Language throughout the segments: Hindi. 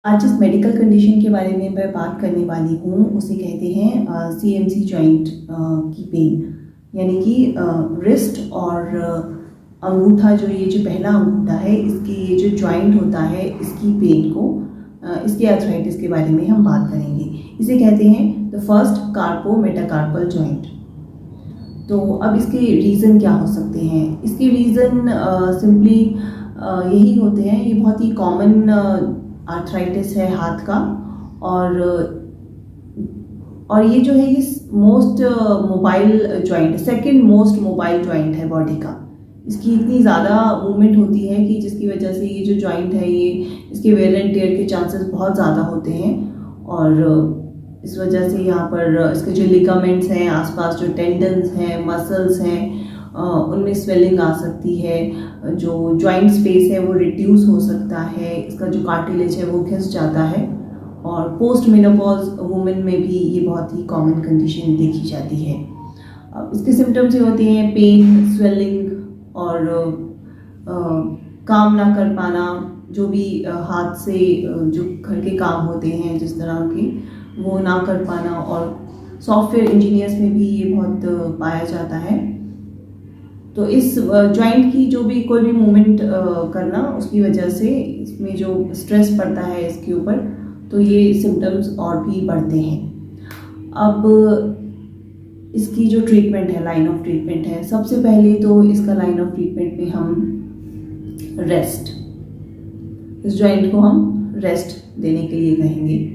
आज जिस मेडिकल कंडीशन के बारे में मैं बात करने वाली हूँ उसे कहते हैं CMC जॉइंट की पेन, यानी कि रिस्ट और अंगूठा, ये जो पहला अंगूठा है, इसके ये जो जॉइंट होता है, इसकी पेन को, इसके आर्थराइटिस के बारे में हम बात करेंगे। इसे कहते हैं द फर्स्ट कार्पो मेटाकार्पल जॉइंट। तो अब इसके रीज़न क्या हो सकते हैं? इसके रीज़न सिंपली यही होते हैं। ये बहुत ही कॉमन आर्थराइटिस है हाथ का, और ये जो है ये most mobile joint, second most mobile joint है बॉडी का। इसकी इतनी ज़्यादा मूवमेंट होती है कि जिसकी वजह से ये जो जॉइंट है, ये इसके वेयर एंड टेयर के चांसेस बहुत ज़्यादा होते हैं, और इस वजह से यहाँ पर इसके जो लिगामेंट्स हैं, आसपास जो टेंडन्स हैं, मसल्स हैं, उनमें स्वेलिंग आ सकती है। जो जॉइंट स्पेस है वो रिड्यूस हो सकता है, इसका जो कार्टिलेज है वो घिस जाता है, और पोस्ट मेनोपॉज वुमेन में भी ये बहुत ही कॉमन कंडीशन देखी जाती है। अब इसके सिम्टम्स ये होते हैं पेन, स्वेलिंग, और काम ना कर पाना। जो भी हाथ से जो घर के काम होते हैं जिस तरह के, वो ना कर पाना, और सॉफ्टवेयर इंजीनियर्स में भी ये बहुत पाया जाता है। तो इस जॉइंट की जो भी कोई भी मूवमेंट करना, उसकी वजह से इसमें जो स्ट्रेस पड़ता है इसके ऊपर, तो ये सिम्टम्स और भी बढ़ते हैं। अब इसकी जो ट्रीटमेंट है, लाइन ऑफ ट्रीटमेंट है, सबसे पहले तो इसका लाइन ऑफ ट्रीटमेंट में हम रेस्ट, इस जॉइंट को हम रेस्ट देने के लिए कहेंगे।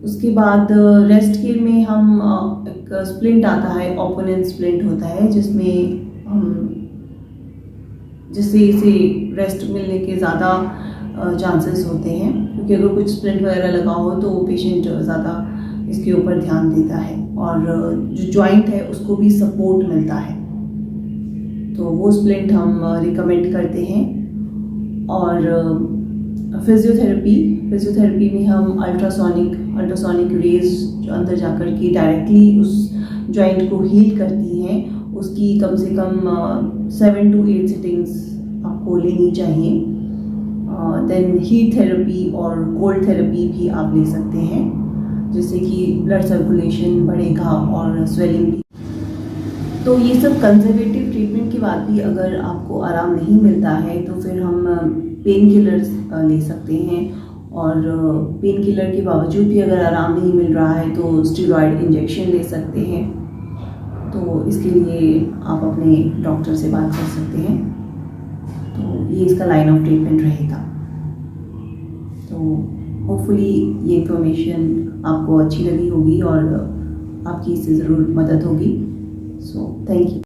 उसके बाद रेस्ट के में हम एक स्प्लिंट आता है, ओपोनेंट स्प्लिंट होता है, जिससे इसे रेस्ट मिलने के ज़्यादा चांसेस होते हैं, क्योंकि अगर कुछ स्प्लिंट वगैरह लगा हो तो पेशेंट ज़्यादा इसके ऊपर ध्यान देता है, और जो जॉइंट है उसको भी सपोर्ट मिलता है, तो वो स्प्लिंट हम रिकमेंड करते हैं। और फिजियोथेरेपी में हम अल्ट्रासोनिक रेज जो अंदर जाकर के डायरेक्टली उस जॉइंट को हील करती हैं, उसकी कम से कम 7 to 8 सिटिंग्स आपको लेनी चाहिए। देन हीट थेरेपी और कोल्ड थेरेपी भी आप ले सकते हैं, जिससे कि ब्लड सर्कुलेशन बढ़ेगा और स्वेलिंग भी। तो ये सब कंजर्वेटिव ट्रीटमेंट के बाद भी अगर आपको आराम नहीं मिलता है, तो फिर हम पेन किलर्स ले सकते हैं, और पेन किलर के बावजूद भी अगर आराम नहीं मिल रहा है तो स्टेरॉइड इंजेक्शन ले सकते हैं। तो इसके लिए आप अपने डॉक्टर से बात कर सकते हैं। तो ये इसका लाइन ऑफ ट्रीटमेंट रहेगा। तो होपफुली ये इन्फॉर्मेशन आपको अच्छी लगी होगी और आपकी इससे ज़रूर मदद होगी। So thank you.